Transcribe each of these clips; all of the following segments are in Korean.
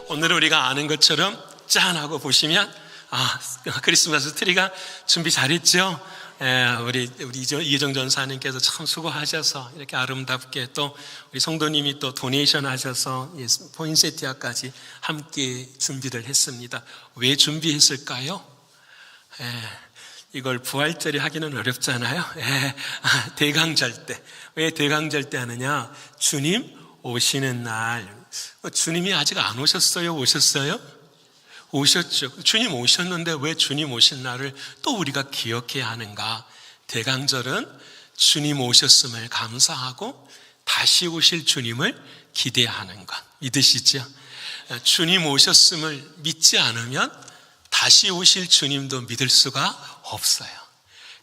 오늘은 우리가 아는 것처럼 짠 하고 보시면 크리스마스 트리가 준비 잘했죠? 우리 이정 전사님께서 참 수고하셔서 이렇게 아름답게, 또 우리 성도님이 또 도네이션 하셔서 포인세티아까지 함께 준비를 했습니다. 왜 준비했을까요? 이걸 부활절에 하기는 어렵잖아요. 대강절 때. 왜 대강절 때 하느냐? 주님 오시는 날. 주님이 아직 안 오셨어요? 오셨어요? 오셨죠. 주님 오셨는데 왜 주님 오신 날을 또 우리가 기억해야 하는가? 대강절은 주님 오셨음을 감사하고 다시 오실 주님을 기대하는 것. 믿으시죠? 주님 오셨음을 믿지 않으면 다시 오실 주님도 믿을 수가 없어요.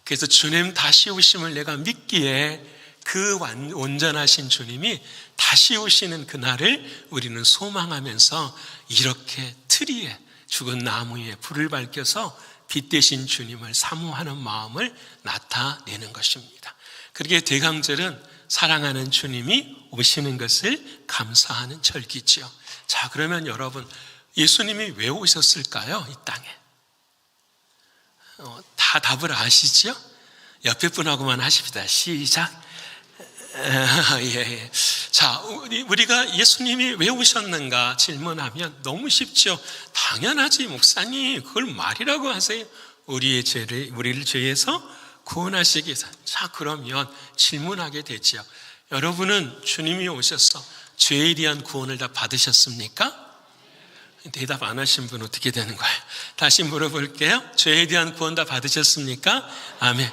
그래서 주님 다시 오심을 내가 믿기에 그 온전하신 주님이 다시 오시는 그날을 우리는 소망하면서 이렇게 트리에, 죽은 나무 위에 불을 밝혀서 빛 대신 주님을 사모하는 마음을 나타내는 것입니다. 그렇게 대강절은 사랑하는 주님이 오시는 것을 감사하는 절기지요. 자, 그러면 여러분, 예수님이 왜 오셨을까요? 이 땅에. 다 답을 아시죠? 옆에 분하고만 하십니다. 시작. 예. 자, 우리가 예수님이 왜 오셨는가 질문하면 너무 쉽죠. 당연하지, 목사님. 그걸 말이라고 하세요. 우리를 죄에서 구원하시기 위해서. 자, 그러면 질문하게 되죠. 여러분은 주님이 오셔서 죄에 대한 구원을 다 받으셨습니까? 대답 안 하신 분 어떻게 되는 거예요? 다시 물어볼게요. 죄에 대한 구원 다 받으셨습니까? 아멘.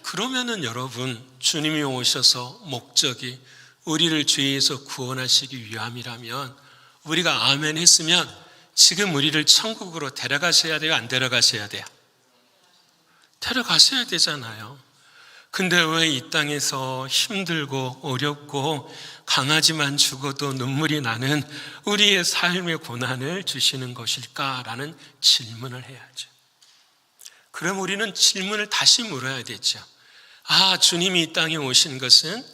그러면은 여러분, 주님이 오셔서 목적이 우리를 죄에서 구원하시기 위함이라면, 우리가 아멘 했으면 지금 우리를 천국으로 데려가셔야 돼요? 안 데려가셔야 돼요? 데려가셔야 되잖아요. 근데 왜 이 땅에서 힘들고 어렵고 강하지만 죽어도 눈물이 나는 우리의 삶의 고난을 주시는 것일까라는 질문을 해야죠. 그럼 우리는 질문을 다시 물어야 되죠. 주님이 이 땅에 오신 것은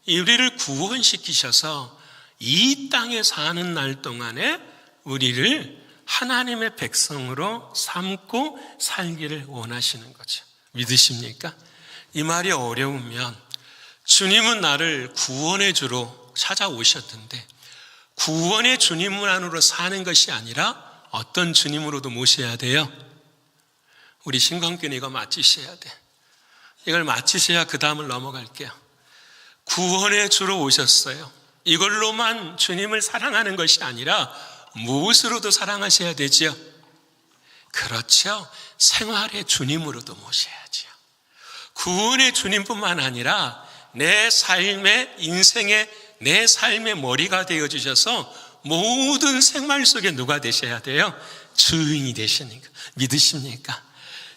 우리를 구원시키셔서 이 땅에 사는 날 동안에 우리를 하나님의 백성으로 삼고 살기를 원하시는 거죠. 믿으십니까? 이 말이 어려우면, 주님은 나를 구원의 주로 찾아오셨는데 구원의 주님 안으로 사는 것이 아니라 어떤 주님으로도 모셔야 돼요? 우리 신광교는 이거 맞추셔야 돼. 이걸 맞추셔야 그 다음을 넘어갈게요. 구원의 주로 오셨어요. 이걸로만 주님을 사랑하는 것이 아니라 무엇으로도 사랑하셔야 되죠? 그렇죠. 생활의 주님으로도 모셔야죠. 구원의 주님뿐만 아니라 내 삶의, 인생의, 내 삶의 머리가 되어주셔서 모든 생활 속에 누가 되셔야 돼요? 주인이 되시니까. 믿으십니까?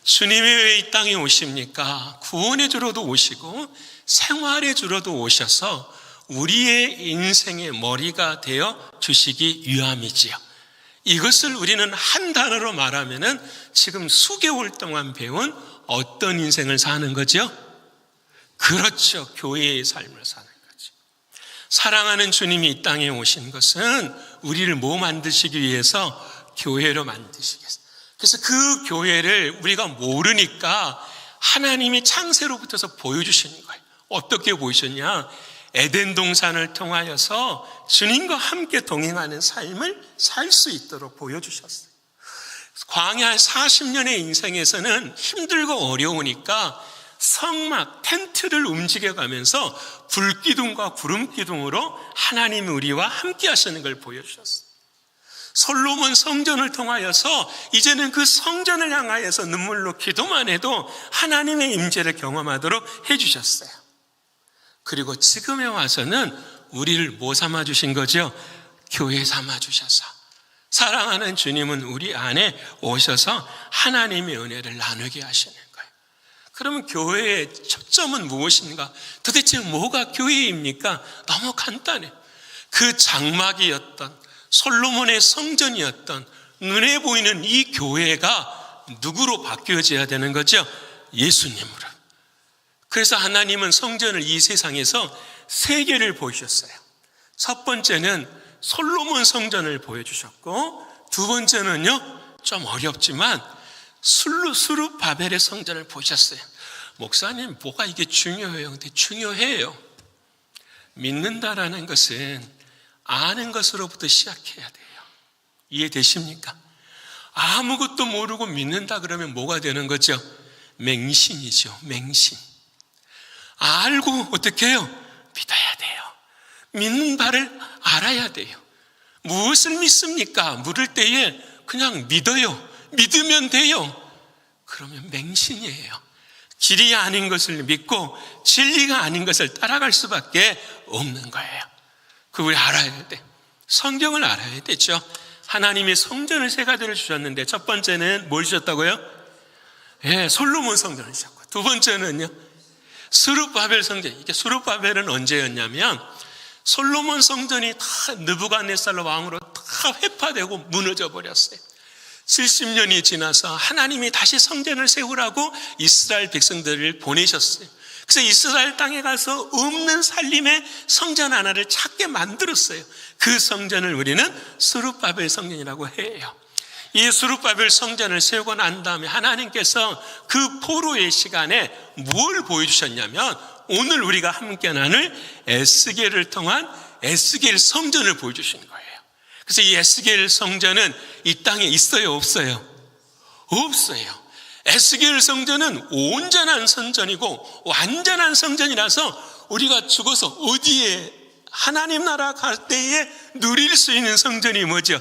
주님이 왜 이 땅에 오십니까? 구원의 주로도 오시고 생활의 주로도 오셔서 우리의 인생의 머리가 되어 주시기 위함이지요. 이것을 우리는 한 단어로 말하면은 지금 수개월 동안 배운 어떤 인생을 사는 거죠? 그렇죠. 교회의 삶을 사는 거죠. 사랑하는 주님이 이 땅에 오신 것은 우리를 뭐 만드시기 위해서? 교회로 만드시기 위해서. 그래서 그 교회를 우리가 모르니까 하나님이 창세로부터서 보여주시는 거예요. 어떻게 보이셨냐? 에덴 동산을 통하여서 주님과 함께 동행하는 삶을 살 수 있도록 보여주셨어요. 광야 40년의 인생에서는 힘들고 어려우니까 성막, 텐트를 움직여가면서 불기둥과 구름기둥으로 하나님이 우리와 함께 하시는 걸 보여주셨어요. 솔로몬 성전을 통하여서 이제는 그 성전을 향하여서 눈물로 기도만 해도 하나님의 임재를 경험하도록 해주셨어요. 그리고 지금에 와서는 우리를 뭐 삼아주신 거죠? 교회 삼아주셔서 사랑하는 주님은 우리 안에 오셔서 하나님의 은혜를 나누게 하시는 거예요. 그러면 교회의 초점은 무엇인가? 도대체 뭐가 교회입니까? 너무 간단해요. 그 장막이었던 솔로몬의 성전이었던 눈에 보이는 이 교회가 누구로 바뀌어져야 되는 거죠? 예수님으로. 그래서 하나님은 성전을 이 세상에서 세 개를 보여주셨어요. 첫 번째는 솔로몬 성전을 보여주셨고, 두 번째는요, 좀 어렵지만 수룹바벨의 성전을 보셨어요. 목사님, 뭐가 이게 중요해요? 근데 중요해요. 믿는다라는 것은 아는 것으로부터 시작해야 돼요. 이해되십니까? 아무것도 모르고 믿는다 그러면 뭐가 되는 거죠? 맹신이죠. 맹신. 알고 어떻게 해요? 믿어야 돼요. 믿는 바를 알아야 돼요. 무엇을 믿습니까? 물을 때에 그냥 믿어요. 믿으면 돼요. 그러면 맹신이에요. 길이 아닌 것을 믿고 진리가 아닌 것을 따라갈 수밖에 없는 거예요. 그걸 알아야 돼. 성경을 알아야 되죠. 하나님이 성전을 세 가지를 주셨는데 첫 번째는 뭘 주셨다고요? 솔로몬 성전을 주셨고, 두 번째는요, 수룹바벨 성전. 이게 수룹바벨은 언제였냐면 솔로몬 성전이 다 느부갓네살 왕으로 다 회파되고 무너져 버렸어요. 70년이 지나서 하나님이 다시 성전을 세우라고 이스라엘 백성들을 보내셨어요. 그래서 이스라엘 땅에 가서 없는 살림의 성전 하나를 찾게 만들었어요. 그 성전을 우리는 수룹바벨 성전이라고 해요. 이 수룹바벨 성전을 세우고 난 다음에 하나님께서 그 포로의 시간에 뭘 보여주셨냐면 오늘 우리가 함께 나눌 에스겔을 통한 에스겔 성전을 보여주신 거예요. 그래서 이 에스겔 성전은 이 땅에 있어요, 없어요? 없어요. 에스겔 성전은 온전한 성전이고 완전한 성전이라서 우리가 죽어서 어디에 하나님 나라 갈 때에 누릴 수 있는 성전이 뭐죠?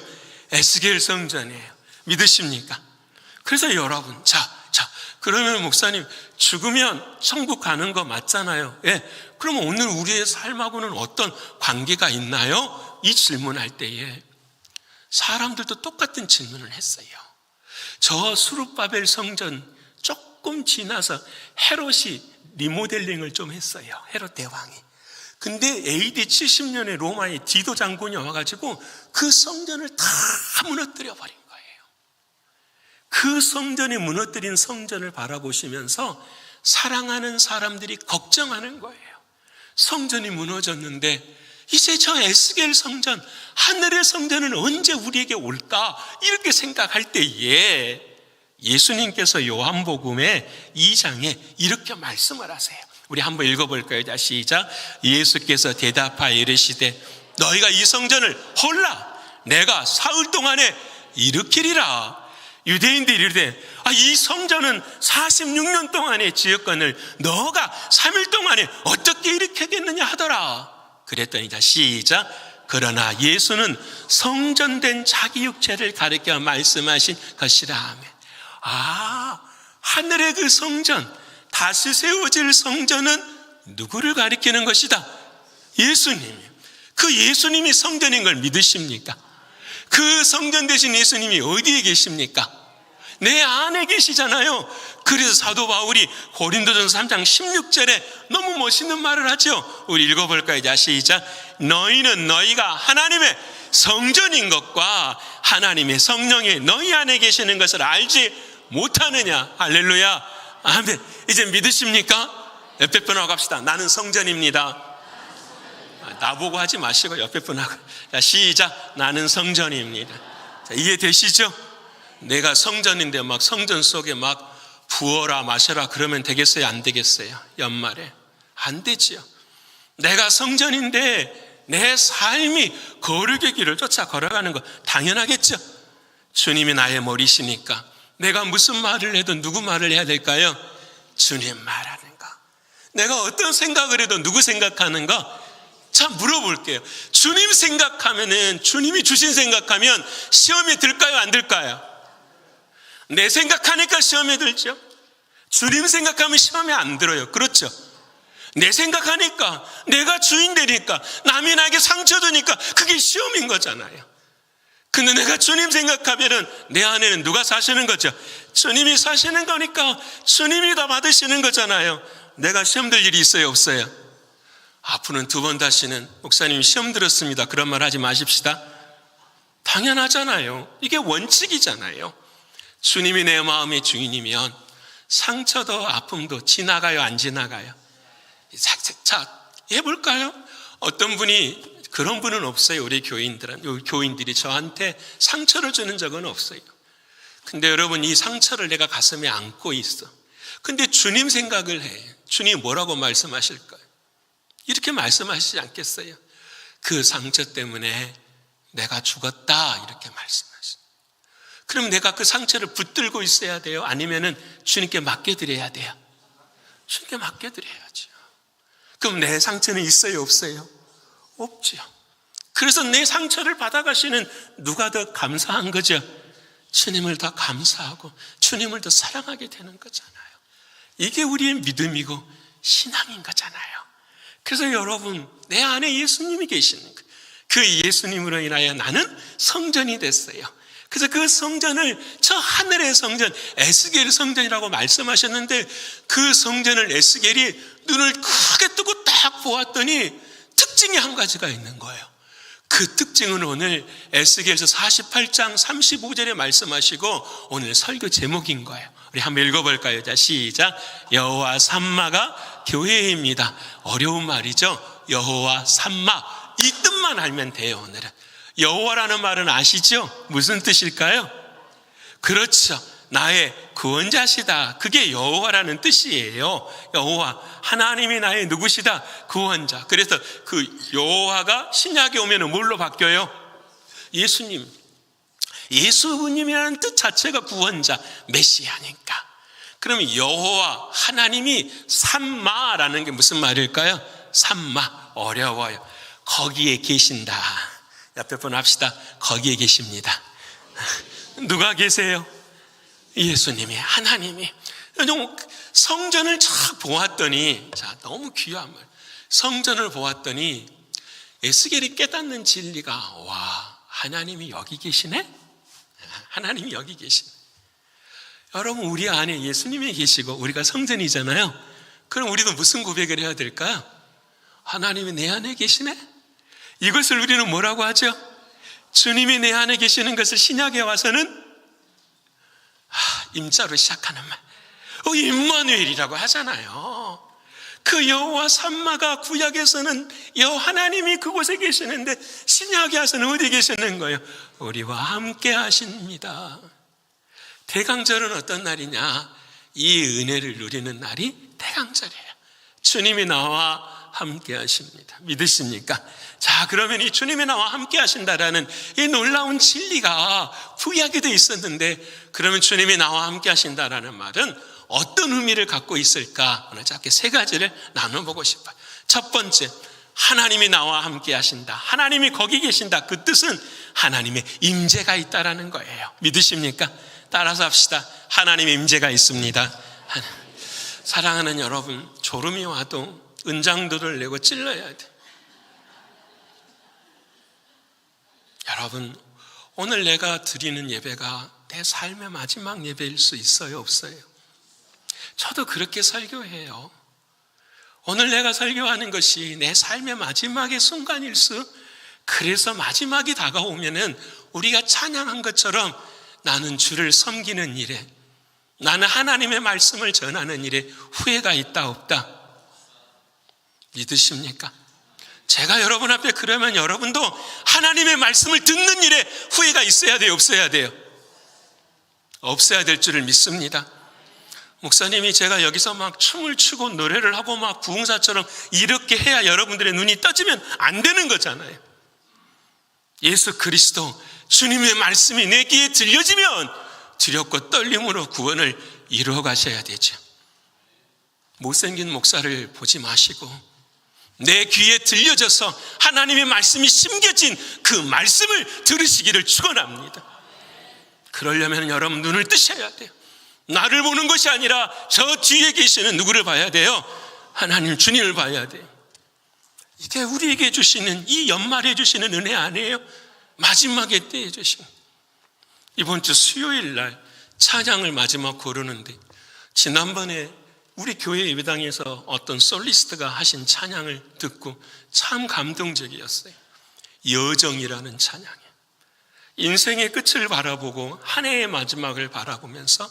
에스겔 성전이에요. 믿으십니까? 그래서 여러분, 그러면 목사님, 죽으면 천국 가는 거 맞잖아요. 그러면 오늘 우리의 삶하고는 어떤 관계가 있나요? 이 질문할 때에 사람들도 똑같은 질문을 했어요. 저 수룹바벨 성전 조금 지나서 헤롯이 리모델링을 좀 했어요. 헤롯 대왕이. 근데 AD 70년에 로마의 디도 장군이 와가지고 그 성전을 다 무너뜨려 버린 거예요. 그 성전이 무너뜨린 성전을 바라보시면서 사랑하는 사람들이 걱정하는 거예요. 성전이 무너졌는데 이제 저 에스겔 성전, 하늘의 성전은 언제 우리에게 올까? 이렇게 생각할 때에 예수님께서 요한복음의 2장에 이렇게 말씀을 하세요. 우리 한번 읽어볼까요? 자, 시작. 예수께서 대답하여 이르시되 너희가 이 성전을 홀라 내가 사흘 동안에 일으키리라. 유대인들이 이르되 이 성전은 46년 동안의 지역권을 너가 3일 동안에 어떻게 일으키겠느냐 하더라. 그랬더니 자, 시작. 그러나 예수는 성전된 자기 육체를 가리켜 말씀하신 것이라 하며, 하늘의 그 성전, 다시 세워질 성전은 누구를 가리키는 것이다? 예수님. 그 예수님이 성전인 걸 믿으십니까? 그 성전 되신 예수님이 어디에 계십니까? 내 안에 계시잖아요. 그래서 사도 바울이 고린도전서 3장 16절에 너무 멋있는 말을 하죠. 우리 읽어볼까요? 자, 시작. 너희는 너희가 하나님의 성전인 것과 하나님의 성령이 너희 안에 계시는 것을 알지 못하느냐. 할렐루야. 아멘. 이제 믿으십니까? 옆에 분하고 갑시다. 나는 성전입니다. 나보고 하지 마시고 옆에 분하고. 자, 시작. 나는 성전입니다. 자, 이해되시죠? 내가 성전인데 막 성전 속에 막 부어라 마셔라 그러면 되겠어요? 안 되겠어요? 연말에 안 되지요. 내가 성전인데 내 삶이 거룩의 길을 쫓아 걸어가는 거 당연하겠죠. 주님이 나의 머리시니까 내가 무슨 말을 해도 누구 말을 해야 될까요? 주님 말하는가. 내가 어떤 생각을 해도 누구 생각하는가? 자, 물어볼게요. 주님 생각하면은, 주님이 주신 생각하면 시험에 들까요? 안 들까요? 내 생각하니까 시험에 들죠. 주님 생각하면 시험에 안 들어요. 그렇죠? 내 생각하니까, 내가 주인 되니까, 남이 나에게 상처 주니까 그게 시험인 거잖아요. 근데 내가 주님 생각하면은 내 안에는 누가 사시는 거죠? 주님이 사시는 거니까 주님이 다 받으시는 거잖아요. 내가 시험 들 일이 있어요? 없어요? 앞으로는 두 번 다시는 목사님 시험 들었습니다 그런 말 하지 마십시다. 당연하잖아요. 이게 원칙이잖아요. 주님이 내 마음의 주인이면 상처도 아픔도 지나가요? 안 지나가요? 자, 해볼까요? 어떤 분이 그런 분은 없어요. 우리 교인들이 저한테 상처를 주는 적은 없어요. 근데 여러분, 이 상처를 내가 가슴에 안고 있어. 근데 주님 생각을 해. 주님 뭐라고 말씀하실까요? 이렇게 말씀하시지 않겠어요? 그 상처 때문에 내가 죽었다, 이렇게 말씀하시죠. 그럼 내가 그 상처를 붙들고 있어야 돼요? 아니면은 주님께 맡겨드려야 돼요? 주님께 맡겨드려야죠. 그럼 내 상처는 있어요, 없어요? 없지요. 그래서 내 상처를 받아가시는 누가 더 감사한 거죠? 주님을 더 감사하고 주님을 더 사랑하게 되는 거잖아요. 이게 우리의 믿음이고 신앙인 거잖아요. 그래서 여러분, 내 안에 예수님이 계시는 거예요. 그 예수님으로 인하여 나는 성전이 됐어요. 그래서 그 성전을, 저 하늘의 성전, 에스겔 성전이라고 말씀하셨는데, 그 성전을 에스겔이 눈을 크게 뜨고 딱 보았더니 특징이 한 가지가 있는 거예요. 그 특징은 오늘 에스겔서 48장 35절에 말씀하시고 오늘 설교 제목인 거예요. 우리 한번 읽어볼까요? 자, 시작. 여호와 삼마가 교회입니다. 어려운 말이죠. 여호와 삼마, 이 뜻만 알면 돼요. 오늘은 여호와라는 말은 아시죠? 무슨 뜻일까요? 그렇죠, 나의 구원자시다. 그게 여호와라는 뜻이에요. 여호와, 하나님이 나의 누구시다? 구원자. 그래서 그 여호와가 신약에 오면 뭘로 바뀌어요? 예수님. 예수님이라는 뜻 자체가 구원자, 메시아니까. 그러면 여호와, 하나님이 삼마라는 게 무슨 말일까요? 삼마, 어려워요. 거기에 계신다. 옆에 분 합시다. 거기에 계십니다. 누가 계세요? 예수님이, 하나님이. 성전을 쫙 보았더니, 자, 너무 귀한 말. 성전을 보았더니 에스겔이 깨닫는 진리가, 와, 하나님이 여기 계시네? 하나님이 여기 계시네. 여러분, 우리 안에 예수님이 계시고 우리가 성전이잖아요. 그럼 우리도 무슨 고백을 해야 될까요? 하나님이 내 안에 계시네? 이것을 우리는 뭐라고 하죠? 주님이 내 안에 계시는 것을 신약에 와서는 임자로 시작하는 말, 임마누엘이라고 하잖아요. 그 여호와 삼마가 구약에서는 하나님이 그곳에 계시는데 신약에 와서는 어디 계시는 거예요? 우리와 함께 하십니다. 대강절은 어떤 날이냐? 이 은혜를 누리는 날이 대강절이에요. 주님이 나와 함께 하십니다. 믿으십니까? 자, 그러면 이 주님이 나와 함께 하신다라는 이 놀라운 진리가 구약에도 있었는데, 그러면 주님이 나와 함께 하신다라는 말은 어떤 의미를 갖고 있을까? 오늘 짧게 세 가지를 나눠보고 싶어요. 첫 번째, 하나님이 나와 함께 하신다. 하나님이 거기 계신다. 그 뜻은 하나님의 임재가 있다라는 거예요. 믿으십니까? 따라서 합시다. 하나님의 임재가 있습니다. 사랑하는 여러분, 졸음이 와도 은장도를 내고 찔러야 돼. 여러분, 오늘 내가 드리는 예배가 내 삶의 마지막 예배일 수 있어요, 없어요? 저도 그렇게 설교해요. 오늘 내가 설교하는 것이 내 삶의 마지막의 순간일 그래서 마지막이 다가오면은 우리가 찬양한 것처럼 나는 주를 섬기는 일에, 나는 하나님의 말씀을 전하는 일에 후회가 있다, 없다? 믿으십니까? 제가 여러분 앞에 그러면 여러분도 하나님의 말씀을 듣는 일에 후회가 있어야 돼요, 없어야 돼요? 없어야 될 줄을 믿습니다. 목사님이 제가 여기서 막 춤을 추고 노래를 하고 막 부흥사처럼 이렇게 해야 여러분들의 눈이 떠지면 안 되는 거잖아요. 예수 그리스도, 주님의 말씀이 내 귀에 들려지면 두렵고 떨림으로 구원을 이루어 가셔야 되죠. 못생긴 목사를 보지 마시고 내 귀에 들려져서 하나님의 말씀이 심겨진 그 말씀을 들으시기를 축원합니다. 그러려면 여러분 눈을 뜨셔야 돼요. 나를 보는 것이 아니라 저 뒤에 계시는 누구를 봐야 돼요? 하나님, 주님을 봐야 돼요. 이게 우리에게 주시는, 이 연말에 주시는 은혜 아니에요? 마지막에 때에 주신. 이번 주 수요일 날 찬양을 마지막 고르는데, 지난번에 우리 교회 예배당에서 어떤 솔리스트가 하신 찬양을 듣고 참 감동적이었어요. 여정이라는 찬양이에요. 인생의 끝을 바라보고 한 해의 마지막을 바라보면서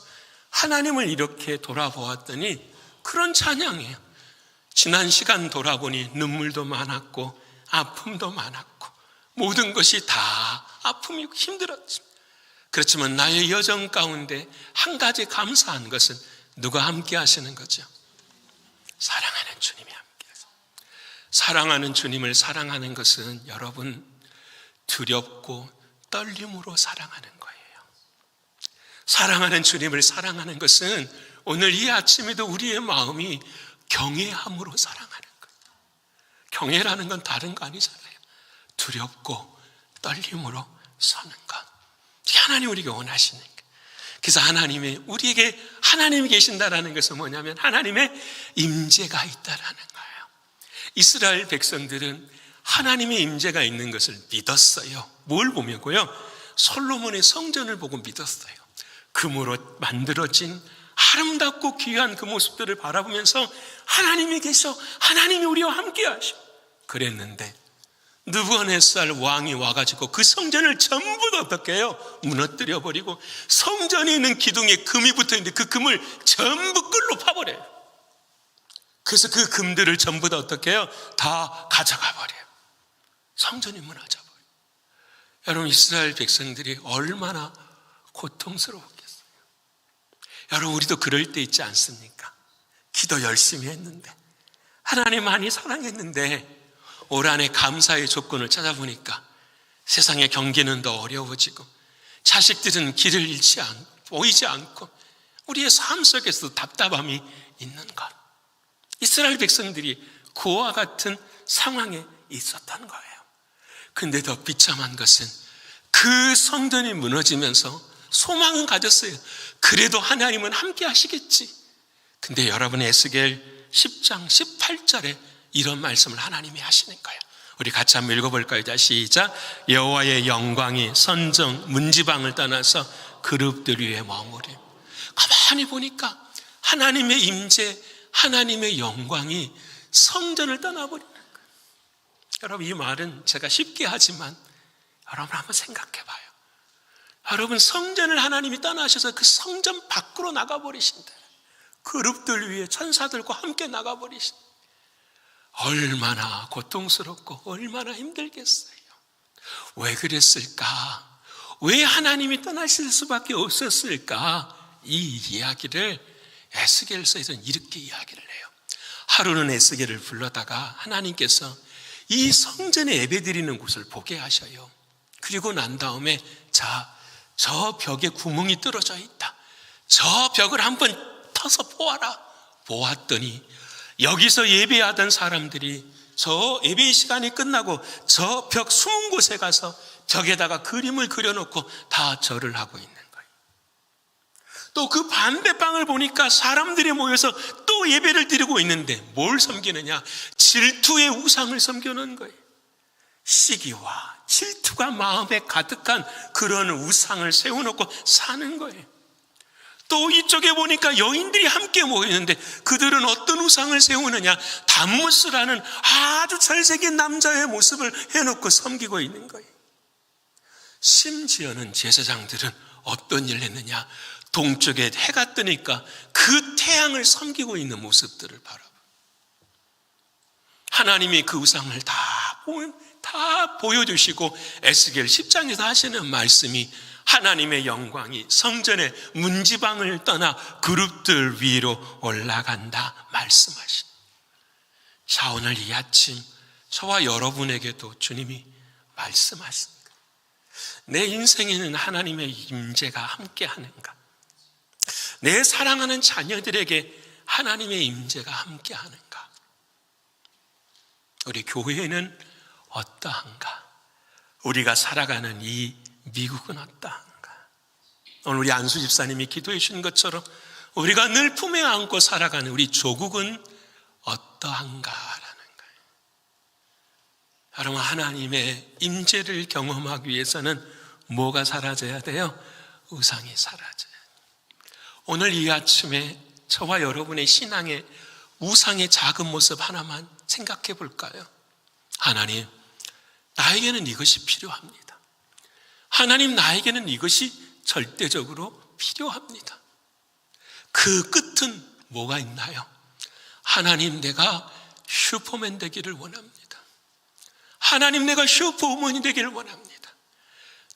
하나님을 이렇게 돌아보았더니 그런 찬양이에요. 지난 시간 돌아보니 눈물도 많았고 아픔도 많았고 모든 것이 다 아픔이고 힘들었지. 그렇지만 나의 여정 가운데 한 가지 감사한 것은 누가 함께 하시는 거죠? 사랑하는 주님이 함께해서. 사랑하는 주님을 사랑하는 것은 여러분 두렵고 떨림으로 사랑하는 거예요. 사랑하는 주님을 사랑하는 것은 오늘 이 아침에도 우리의 마음이 경외함으로 사랑하는 거예요. 경외라는 건 다른 거 아니잖아요. 두렵고 떨림으로 서는 것. 이게 하나님 우리가 원하시는 거예요. 그래서 우리에게 하나님이 계신다라는 것은 뭐냐면 하나님의 임재가 있다라는 거예요. 이스라엘 백성들은 하나님의 임재가 있는 것을 믿었어요. 뭘 보면고요? 솔로몬의 성전을 보고 믿었어요. 금으로 만들어진 아름답고 귀한 그 모습들을 바라보면서 하나님이 계셔, 하나님이 우리와 함께 하셔 그랬는데 느부갓네살 왕이 와가지고 그 성전을 전부 다 어떻게 해요? 무너뜨려 버리고 성전에 있는 기둥에 금이 붙어있는데 그 금을 전부 끌로 파버려요. 그래서 그 금들을 전부 다 어떻게 해요? 다 가져가 버려요. 성전이 무너져 버려요. 여러분 이스라엘 백성들이 얼마나 고통스러웠겠어요. 여러분 우리도 그럴 때 있지 않습니까? 기도 열심히 했는데 하나님 많이 사랑했는데 올 한해 감사의 조건을 찾아보니까 세상의 경기는 더 어려워지고 자식들은 길을 잃지 보이지 않고 우리의 삶 속에서도 답답함이 있는 것. 이스라엘 백성들이 그와 같은 상황에 있었던 거예요. 근데 더 비참한 것은 그 성전이 무너지면서 소망은 가졌어요. 그래도 하나님은 함께 하시겠지. 근데 여러분 에스겔 10장 18절에 이런 말씀을 하나님이 하시는 거예요. 우리 같이 한번 읽어볼까요? 자, 시작. 여호와의 영광이 선정 문지방을 떠나서 그룹들 위에 머무림. 가만히 보니까 하나님의 임재, 하나님의 영광이 성전을 떠나버리는 거예요. 여러분 이 말은 제가 쉽게 하지만 여러분 한번 생각해 봐요. 여러분 성전을 하나님이 떠나셔서 그 성전 밖으로 나가버리신다. 그룹들 위에 천사들과 함께 나가버리신다. 얼마나 고통스럽고 얼마나 힘들겠어요. 왜 그랬을까? 왜 하나님이 떠나실 수밖에 없었을까? 이 이야기를 에스겔서에서는 이렇게 이야기를 해요. 하루는 에스겔을 불러다가 하나님께서 이 성전에 예배드리는 곳을 보게 하셔요. 그리고 난 다음에 자, 저 벽에 구멍이 뚫어져 있다. 저 벽을 한번 터서 보아라. 보았더니 여기서 예배하던 사람들이 저 예배 시간이 끝나고 저 벽 숨은 곳에 가서 벽에다가 그림을 그려놓고 다 절을 하고 있는 거예요. 또 그 반대방을 보니까 사람들이 모여서 또 예배를 드리고 있는데 뭘 섬기느냐? 질투의 우상을 섬겨놓은 거예요. 시기와 질투가 마음에 가득한 그런 우상을 세워놓고 사는 거예요. 또 이쪽에 보니까 여인들이 함께 모이는데 그들은 어떤 우상을 세우느냐? 담무스라는 아주 잘생긴 남자의 모습을 해놓고 섬기고 있는 거예요. 심지어는 제사장들은 어떤 일을 했느냐? 동쪽에 해가 뜨니까 그 태양을 섬기고 있는 모습들을 바라봐. 하나님이 그 우상을 다 보여주시고 에스겔 10장에서 하시는 말씀이 하나님의 영광이 성전의 문지방을 떠나 그룹들 위로 올라간다 말씀하신. 자, 오늘 이 아침 저와 여러분에게도 주님이 말씀하십니다. 내 인생에는 하나님의 임재가 함께하는가? 내 사랑하는 자녀들에게 하나님의 임재가 함께하는가? 우리 교회는 어떠한가? 우리가 살아가는 이 미국은 어떠한가? 오늘 우리 안수 집사님이 기도해 주신 것처럼 우리가 늘 품에 안고 살아가는 우리 조국은 어떠한가라는 거예요. 여러분 하나님의 임재를 경험하기 위해서는 뭐가 사라져야 돼요? 우상이 사라져야 돼요. 오늘 이 아침에 저와 여러분의 신앙의 우상의 작은 모습 하나만 생각해 볼까요? 하나님, 나에게는 이것이 필요합니다. 하나님, 나에게는 이것이 절대적으로 필요합니다. 그 끝은 뭐가 있나요? 하나님, 내가 슈퍼맨 되기를 원합니다. 하나님, 내가 슈퍼우먼이 되기를 원합니다.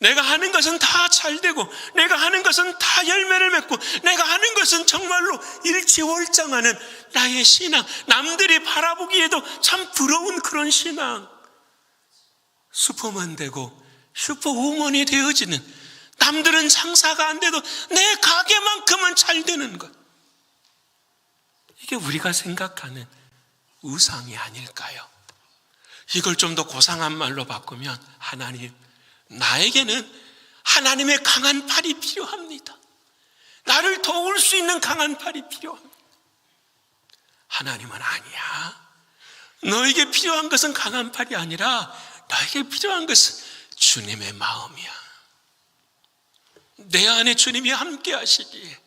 내가 하는 것은 다 잘되고, 내가 하는 것은 다 열매를 맺고, 내가 하는 것은 정말로 일치월장하는 나의 신앙, 남들이 바라보기에도 참 부러운 그런 신앙. 슈퍼맨 되고 슈퍼우먼이 되어지는, 남들은 장사가 안 돼도 내 가게만큼은 잘 되는 것. 이게 우리가 생각하는 우상이 아닐까요? 이걸 좀 더 고상한 말로 바꾸면, 하나님, 나에게는 하나님의 강한 팔이 필요합니다. 나를 도울 수 있는 강한 팔이 필요합니다. 하나님은 아니야. 너에게 필요한 것은 강한 팔이 아니라 너에게 필요한 것은 주님의 마음이야. 내 안에 주님이 함께 하시기에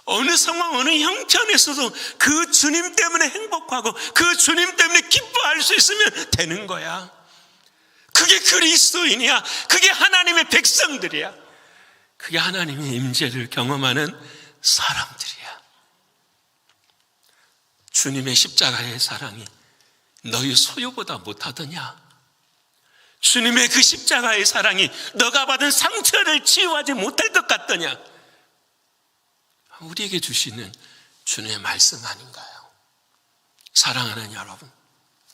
어느 상황, 어느 형편에서도 그 주님 때문에 행복하고 그 주님 때문에 기뻐할 수 있으면 되는 거야. 그게 그리스도인이야. 그게 하나님의 백성들이야. 그게 하나님의 임재를 경험하는 사람들이야. 주님의 십자가의 사랑이 너희 소유보다 못하더냐? 주님의 그 십자가의 사랑이 너가 받은 상처를 치유하지 못할 것 같더냐? 우리에게 주시는 주님의 말씀 아닌가요? 사랑하는 여러분,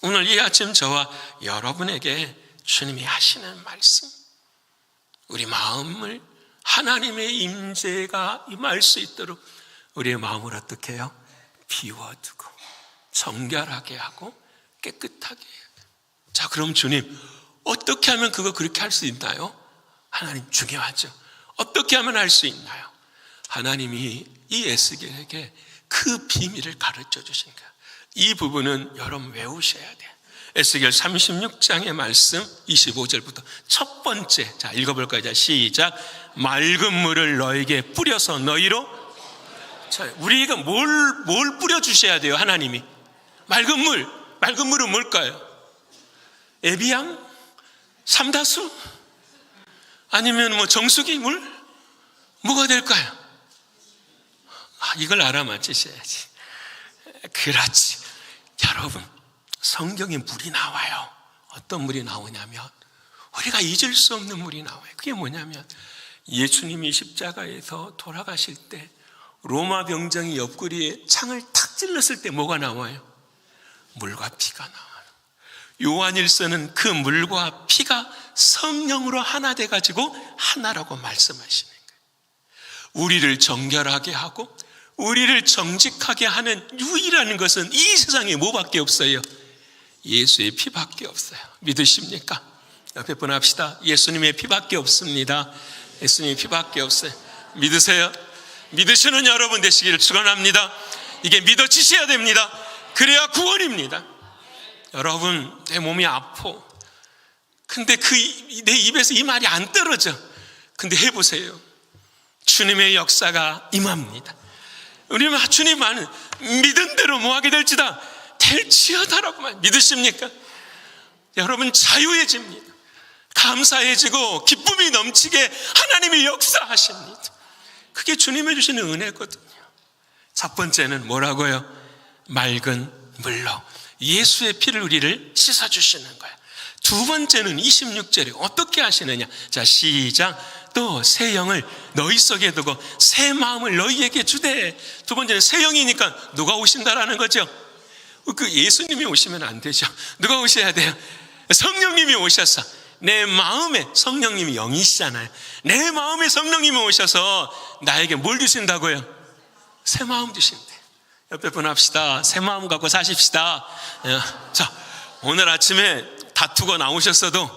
오늘 이 아침 저와 여러분에게 주님이 하시는 말씀, 우리 마음을 하나님의 임재가 임할 수 있도록 우리의 마음을 어떻게 해요? 비워두고 정결하게 하고 깨끗하게 해요. 자, 그럼 주님, 어떻게 하면 그거 그렇게 할 수 있나요? 하나님, 중요하죠. 어떻게 하면 할 수 있나요? 하나님이 이 에스겔에게 그 비밀을 가르쳐 주신 거예요. 이 부분은 여러분 외우셔야 돼요. 에스겔 36장의 말씀 25절부터 첫 번째, 자, 읽어볼까요? 자, 시작. 맑은 물을 너에게 뿌려서 너희로. 자, 우리가 뭘 뿌려주셔야 돼요? 하나님이 맑은 물은 뭘까요? 에비앙? 삼다수? 아니면 뭐 정수기 물? 뭐가 될까요? 이걸 알아맞히셔야지. 그렇지. 여러분, 성경에 물이 나와요. 어떤 물이 나오냐면, 우리가 잊을 수 없는 물이 나와요. 그게 뭐냐면, 예수님이 십자가에서 돌아가실 때 로마 병정이 옆구리에 창을 탁 찔렀을 때 뭐가 나와요? 물과 피가 나와요. 요한일서는 그 물과 피가 성령으로 하나 돼가지고 하나라고 말씀하시는 거예요. 우리를 정결하게 하고 우리를 정직하게 하는 유일한 것은 이 세상에 뭐밖에 없어요? 예수의 피밖에 없어요. 믿으십니까? 옆에 분 합시다. 예수님의 피밖에 없습니다. 예수님의 피밖에 없어요. 믿으세요? 믿으시는 여러분 되시기를 축원합니다. 이게 믿어지셔야 됩니다. 그래야 구원입니다. 여러분, 내 몸이 아파. 근데 내 입에서 이 말이 안 떨어져. 근데 해보세요. 주님의 역사가 임합니다. 우리는 주님은 믿은 대로 뭐 하게 될지다. 될지어다라고만. 믿으십니까? 여러분, 자유해집니다. 감사해지고 기쁨이 넘치게 하나님이 역사하십니다. 그게 주님이 주시는 은혜거든요. 첫 번째는 뭐라고요? 맑은 물로 예수의 피를 우리를 씻어주시는 거예요. 두 번째는 26절에 어떻게 하시느냐? 자, 시작. 또 새 영을 너희 속에 두고 새 마음을 너희에게 주되. 두 번째는 새 영이니까 누가 오신다라는 거죠? 그 예수님이 오시면 안 되죠. 누가 오셔야 돼요? 성령님이 오셔서 내 마음에, 성령님이 영이시잖아요. 내 마음에 성령님이 오셔서 나에게 뭘 주신다고요? 새 마음 주신대. 옆에 분 합시다. 새 마음 갖고 사십시다. 자, 오늘 아침에 다투고 나오셨어도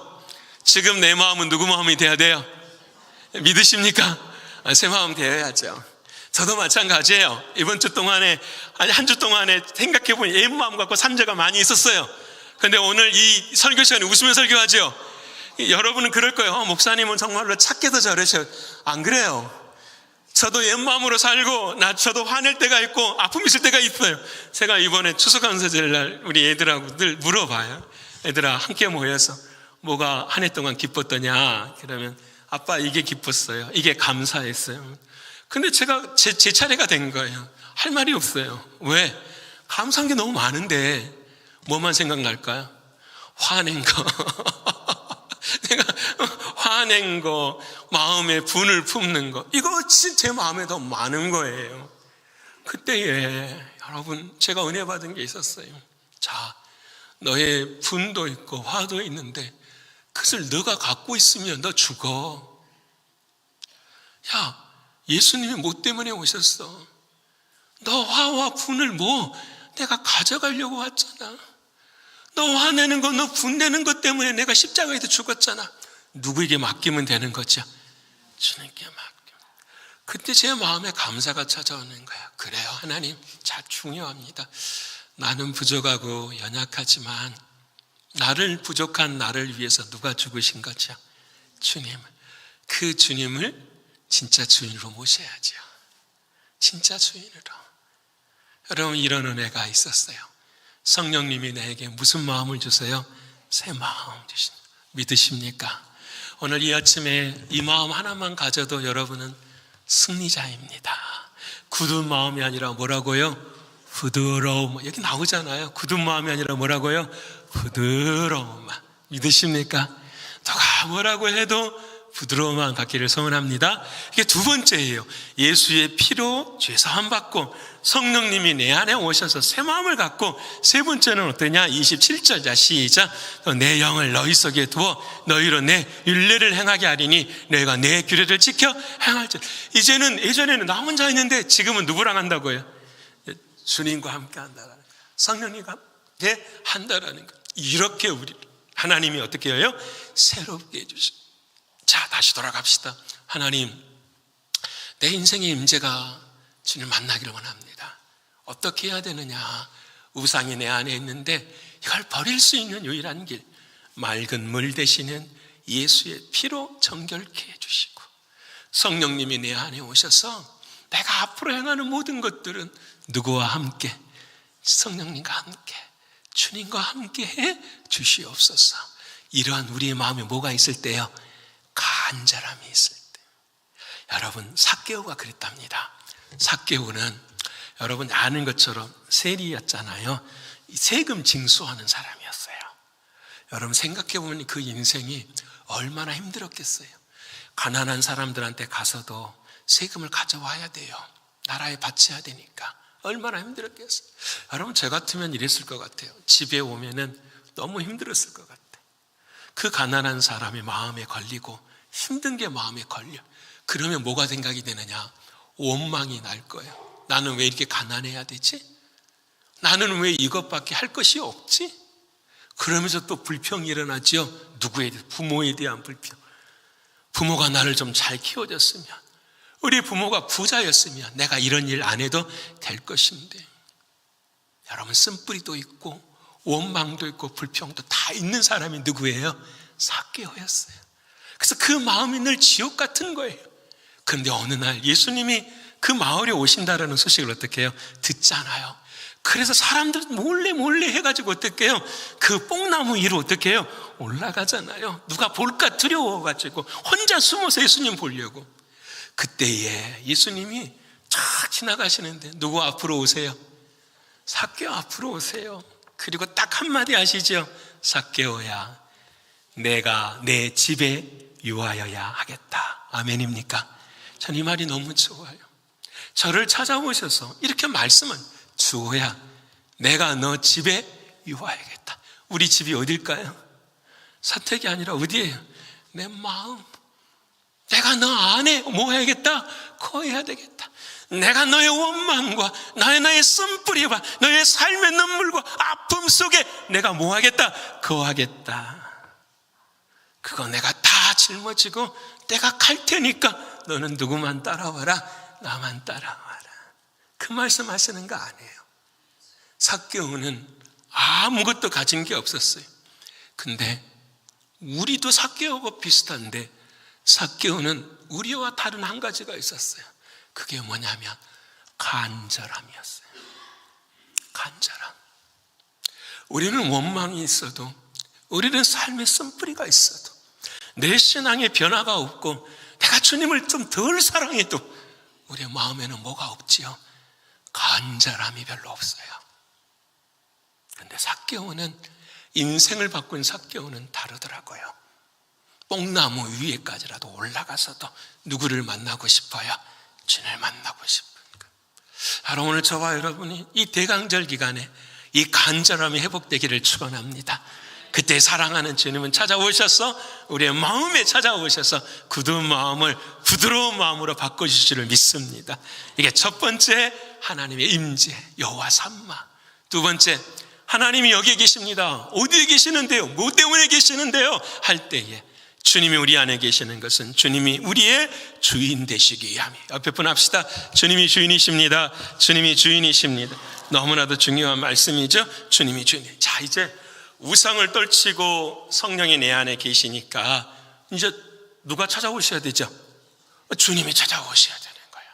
지금 내 마음은 누구 마음이 돼야 돼요? 믿으십니까? 새 마음 되어야죠. 저도 마찬가지예요. 이번 주 동안에, 아니 한 주 동안에 생각해보니 옛 마음 갖고 산 적가 많이 있었어요. 근데 오늘 이 설교 시간에 웃으며 설교하죠. 여러분은 그럴 거예요. 목사님은 정말로 착해서 저러셔. 안 그래요. 저도 옛 마음으로 살고, 저도 화낼 때가 있고 아픔 있을 때가 있어요. 제가 이번에 추수감사절 날 우리 애들하고 늘 물어봐요. 애들아, 함께 모여서 뭐가 한 해 동안 기뻤더냐? 그러면 아빠 이게 기뻤어요. 이게 감사했어요. 근데 제가 제 차례가 된 거예요. 할 말이 없어요. 왜? 감사한 게 너무 많은데 뭐만 생각날까요? 화낸 거 내가 화낸 거, 마음에 분을 품는 거, 이거 진짜 제 마음에 더 많은 거예요. 그때에 여러분 제가 은혜 받은 게 있었어요. 자, 너의 분도 있고 화도 있는데 그것을 너가 갖고 있으면 너 죽어. 야, 예수님이 뭐 때문에 오셨어? 너 화와 분을 내가 가져가려고 왔잖아. 너 화내는 거, 너 분내는 것 때문에 내가 십자가에서 죽었잖아. 누구에게 맡기면 되는 거죠? 주님께 맡기면. 그때 제 마음에 감사가 찾아오는 거야. 그래요, 하나님, 자, 중요합니다. 나는 부족하고 연약하지만 나를 부족한 나를 위해서 누가 죽으신 거죠? 주님. 그 주님을 진짜 주인으로 모셔야죠. 진짜 주인으로. 여러분, 이런 은혜가 있었어요. 성령님이 나에게 무슨 마음을 주세요? 새 마음 주신. 믿으십니까? 오늘 이 아침에 이 마음 하나만 가져도 여러분은 승리자입니다. 굳은 마음이 아니라 뭐라고요? 부드러움. 여기 나오잖아요. 굳은 마음이 아니라 뭐라고요? 부드러움. 믿으십니까? 누가 뭐라고 해도 부드러운 마음 갖기를 소원합니다. 이게 두 번째예요. 예수의 피로 죄사함 받고 성령님이 내 안에 오셔서 새 마음을 갖고, 세 번째는 어떠냐? 27절, 자 시작. 내 영을 너희 속에 두어 너희로 내 율례를 행하게 하리니 너희가 내 규례를 지켜 행할지. 이제는, 예전에는 나 혼자 있는데 지금은 누구랑 한다고요? 주님과 함께 한다라는 거예요. 성령님과 함께 한다라는 거예요. 이렇게 우리 하나님이 어떻게 해요? 새롭게 해주시고. 자, 다시 돌아갑시다. 하나님, 내 인생의 임재가 주님 만나기를 원합니다. 어떻게 해야 되느냐? 우상이 내 안에 있는데 이걸 버릴 수 있는 유일한 길, 맑은 물 대신은 예수의 피로 정결케 해주시고, 성령님이 내 안에 오셔서 내가 앞으로 행하는 모든 것들은 누구와 함께? 성령님과 함께, 주님과 함께 해 주시옵소서. 이러한 우리의 마음에 뭐가 있을 때요? 간절함이 있을 때. 여러분, 삭개오가 그랬답니다. 삭개오는 여러분 아는 것처럼 세리였잖아요. 세금 징수하는 사람이었어요. 여러분 생각해보면 그 인생이 얼마나 힘들었겠어요. 가난한 사람들한테 가서도 세금을 가져와야 돼요. 나라에 바쳐야 되니까 얼마나 힘들었겠어요. 여러분, 저 같으면 이랬을 것 같아요. 집에 오면은 너무 힘들었을 것 같아요. 그 가난한 사람의 마음에 걸리고 힘든 게 마음에 걸려. 그러면 뭐가 생각이 되느냐? 원망이 날 거예요. 나는 왜 이렇게 가난해야 되지? 나는 왜 이것밖에 할 것이 없지? 그러면서 또 불평이 일어나죠. 누구에 대해? 부모에 대한 불평. 부모가 나를 좀 잘 키워줬으면, 우리 부모가 부자였으면 내가 이런 일 안 해도 될 것인데. 여러분, 쓴뿌리도 있고 원망도 있고 불평도 다 있는 사람이 누구예요? 삭개오였어요. 그래서 그 마음이 늘 지옥 같은 거예요. 그런데 어느 날 예수님이 그 마을에 오신다라는 소식을 어떻게 해요? 듣잖아요. 그래서 사람들 몰래 해가지고 어떻게 해요? 그 뽕나무 위로 어떻게 해요? 올라가잖아요. 누가 볼까 두려워가지고 혼자 숨어서 예수님 보려고. 그때에 예수님이 쫙 지나가시는데 누구 앞으로 오세요? 삭개오 앞으로 오세요. 그리고 딱 한마디 하시죠. 삭개오야, 내가 내 집에 유하여야 하겠다. 아멘입니까? 전 이 말이 너무 좋아요. 저를 찾아오셔서 이렇게 말씀은, 주호야, 내가 너 집에 유하여야겠다. 우리 집이 어딜까요? 사택이 아니라 어디예요? 내 마음. 내가 너 안에 뭐 해야겠다? 거해야 되겠다. 내가 너의 원망과 나의 쓴뿌리와 너의 삶의 눈물과 아픔 속에 내가 뭐 하겠다? 거하겠다. 그거 내가 다 짊어지고 내가 갈 테니까 너는 누구만 따라와라? 나만 따라와라. 그 말씀 하시는 거 아니에요. 삭개오는 아무것도 가진 게 없었어요. 근데 우리도 삭개오가 비슷한데, 삭개오는 우리와 다른 한 가지가 있었어요. 그게 뭐냐면 간절함이었어요. 간절함. 우리는 원망이 있어도, 우리는 삶의 쓴뿌리가 있어도, 내 신앙에 변화가 없고 내가 주님을 좀 덜 사랑해도 우리의 마음에는 뭐가 없지요? 간절함이 별로 없어요. 그런데 삭개오는 인생을 바꾼 삭개오는 다르더라고요. 뽕나무 위에까지라도 올라가서도 누구를 만나고 싶어요? 주님을 만나고 싶으니까. 바로 오늘 저와 여러분이 이 대강절 기간에 이 간절함이 회복되기를 축원합니다. 그때 사랑하는 주님은 찾아오셔서 우리의 마음에 찾아오셔서 굳은 마음을 부드러운 마음으로 바꿔주실 줄 믿습니다. 이게 첫 번째, 하나님의 임재, 여호와 삼마. 두 번째, 하나님이 여기에 계십니다. 어디에 계시는데요? 뭐 때문에 계시는데요? 할 때에 주님이 우리 안에 계시는 것은 주님이 우리의 주인 되시기 위함이에요. 옆에 분 합시다. 주님이 주인이십니다. 주님이 주인이십니다. 너무나도 중요한 말씀이죠. 주님이 주인. 자, 이제 우상을 떨치고 성령이 내 안에 계시니까 이제 누가 찾아오셔야 되죠? 주님이 찾아오셔야 되는 거예요.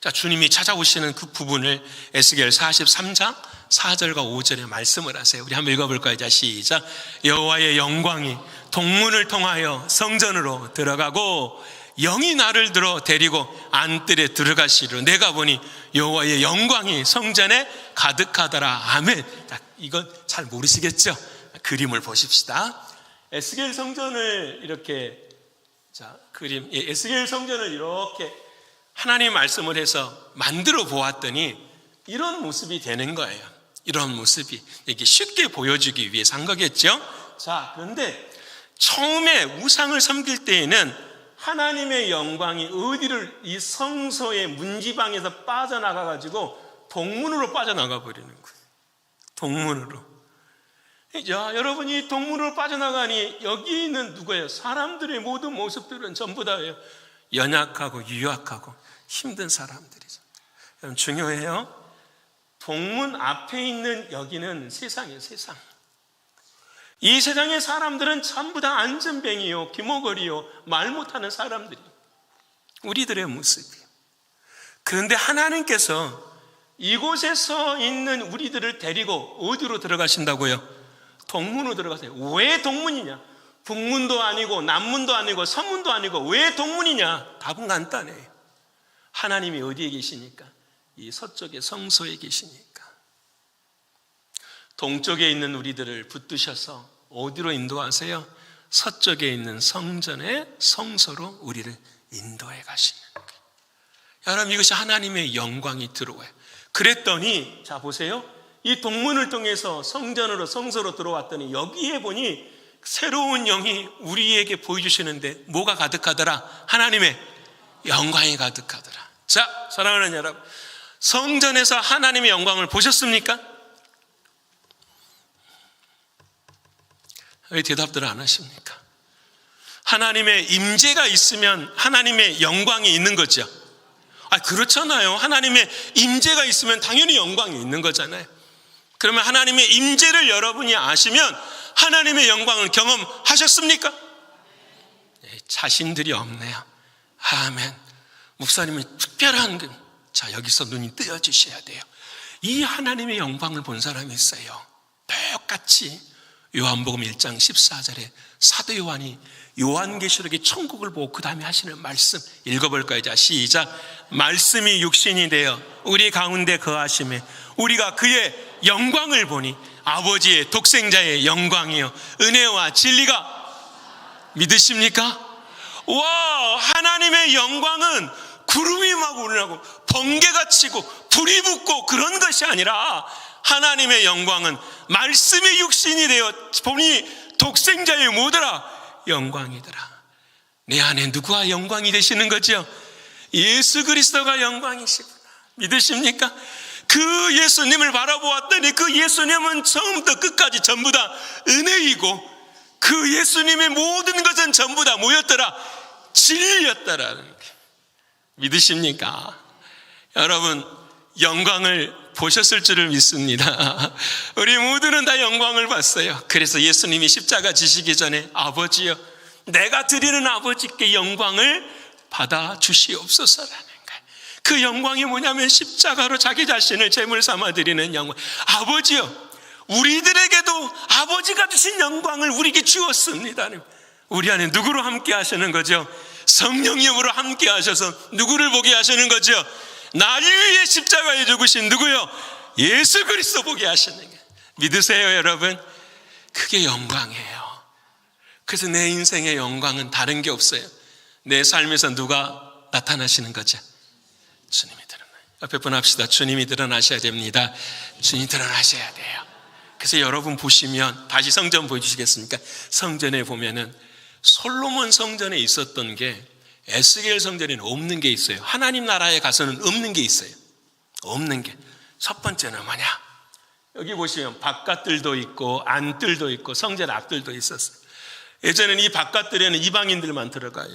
자, 주님이 찾아오시는 그 부분을 에스겔 43장 4절과 5절에 말씀을 하세요. 우리 한번 읽어볼까요? 자, 시작. 여호와의 영광이 동문을 통하여 성전으로 들어가고 영이 나를 들어 데리고 안뜰에 들어가시려 내가 보니 여호와의 영광이 성전에 가득하더라. 아멘. 자, 이건 잘 모르시겠죠? 그림을 보십시다. 에스겔 성전을 이렇게, 자, 그림, 에스겔 성전을 이렇게 하나님 말씀을 해서 만들어 보았더니 이런 모습이 되는 거예요. 이런 모습이 이게 쉽게 보여주기 위해서 한 거겠죠. 자, 그런데 처음에 우상을 섬길 때에는 하나님의 영광이 어디를 이 성소의 문지방에서 빠져나가 가지고 동문으로 빠져나가 버리는 거예요. 동문으로. 자, 여러분이 동문으로 빠져나가니 여기 있는 누구예요? 사람들의 모든 모습들은 전부 다예요. 연약하고 유약하고 힘든 사람들이죠. 여러분 중요해요. 동문 앞에 있는 여기는 세상이에요. 세상. 이 세상의 사람들은 전부 다 안전뱅이요, 기모거리요, 말 못하는 사람들이에요. 우리들의 모습이에요. 그런데 하나님께서 이곳에서 있는 우리들을 데리고 어디로 들어가신다고요? 동문으로 들어가세요. 왜 동문이냐? 북문도 아니고 남문도 아니고 서문도 아니고 왜 동문이냐? 답은 간단해요. 하나님이 어디에 계시니까? 이 서쪽의 성소에 계시니까. 동쪽에 있는 우리들을 붙드셔서 어디로 인도하세요? 서쪽에 있는 성전의 성소로 우리를 인도해 가시는 거예요. 여러분, 이것이 하나님의 영광이 들어와요. 그랬더니 자 보세요. 이 동문을 통해서 성전으로 성소로 들어왔더니 여기에 보니 새로운 영이 우리에게 보여주시는데 뭐가 가득하더라? 하나님의 영광이 가득하더라. 자, 사랑하는 여러분, 성전에서 하나님의 영광을 보셨습니까? 왜 대답들을 안 하십니까? 하나님의 임재가 있으면 하나님의 영광이 있는 거죠. 그렇잖아요. 하나님의 임재가 있으면 당연히 영광이 있는 거잖아요. 그러면 하나님의 임재를 여러분이 아시면 하나님의 영광을 경험하셨습니까? 네, 자신들이 없네요. 아멘. 목사님은 특별한 자, 여기서 눈이 뜨여주셔야 돼요. 이 하나님의 영광을 본 사람이 있어요. 똑같이 요한복음 1장 14절에 사도 요한이 요한계시록의 천국을 보고 그 다음에 하시는 말씀 읽어볼까요? 자, 시작. 말씀이 육신이 되어 우리 가운데 거하심에 우리가 그의 영광을 보니 아버지의 독생자의 영광이요 은혜와 진리가 믿으십니까? 와, 하나님의 영광은 구름이 막 오르고 번개가 치고 불이 붙고 그런 것이 아니라 하나님의 영광은 말씀이 육신이 되어 보니 독생자의 뭐더라? 영광이더라. 내 안에 누구와 영광이 되시는 거죠? 예수 그리스도가 영광이시구나. 믿으십니까? 그 예수님을 바라보았더니 그 예수님은 처음부터 끝까지 전부 다 은혜이고 그 예수님의 모든 것은 전부 다 뭐였더라? 진리였더라는 게. 믿으십니까? 여러분, 영광을 보셨을 줄을 믿습니다. 우리 모두는 다 영광을 봤어요. 그래서 예수님이 십자가 지시기 전에 아버지여, 내가 드리는 아버지께 영광을 받아 주시옵소서라는 거예요. 그 영광이 뭐냐면 십자가로 자기 자신을 제물 삼아 드리는 영광. 아버지여, 우리들에게도 아버지가 주신 영광을 우리에게 주었습니다. 우리 안에 누구로 함께 하시는 거죠? 성령님으로 함께 하셔서 누구를 보게 하시는 거죠? 나를 위해 십자가에 죽으신 누구요? 예수 그리스도 보게 하시는 거예요. 믿으세요, 여러분? 그게 영광이에요. 그래서 내 인생의 영광은 다른 게 없어요. 내 삶에서 누가 나타나시는 거죠? 주님이 드러나요. 옆에 분 합시다. 주님이 드러나셔야 됩니다. 주님이 드러나셔야 돼요. 그래서 여러분 보시면, 다시 성전 보여주시겠습니까? 성전에 보면은 솔로몬 성전에 있었던 게 에스겔 성전에는 없는 게 있어요. 하나님 나라에 가서는 없는 게 있어요. 없는 게. 첫 번째는 뭐냐? 여기 보시면 바깥들도 있고 안뜰도 있고 성전 앞들도 있었어요. 예전에는 이 바깥들에는 이방인들만 들어가요.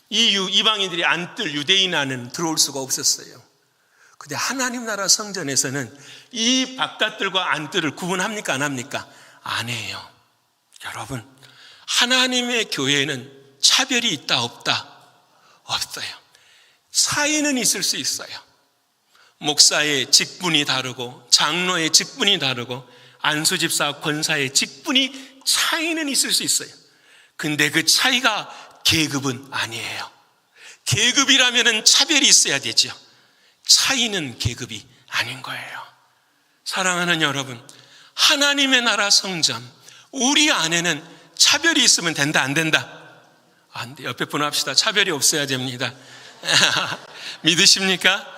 이방인들이 안뜰 유대인 안에는 들어올 수가 없었어요. 근데 하나님 나라 성전에서는 이 바깥들과 안뜰을 구분합니까? 안 합니까? 안 해요. 여러분, 하나님의 교회에는 차별이 있다 없다? 없어요. 차이는 있을 수 있어요. 목사의 직분이 다르고 장로의 직분이 다르고 안수집사 권사의 직분이 차이는 있을 수 있어요. 근데 그 차이가 계급은 아니에요. 계급이라면 차별이 있어야 되죠. 차이는 계급이 아닌 거예요. 사랑하는 여러분, 하나님의 나라 성전, 우리 안에는 차별이 있으면 된다 안 된다? 안 돼. 옆에 분 합시다. 차별이 없어야 됩니다. 믿으십니까?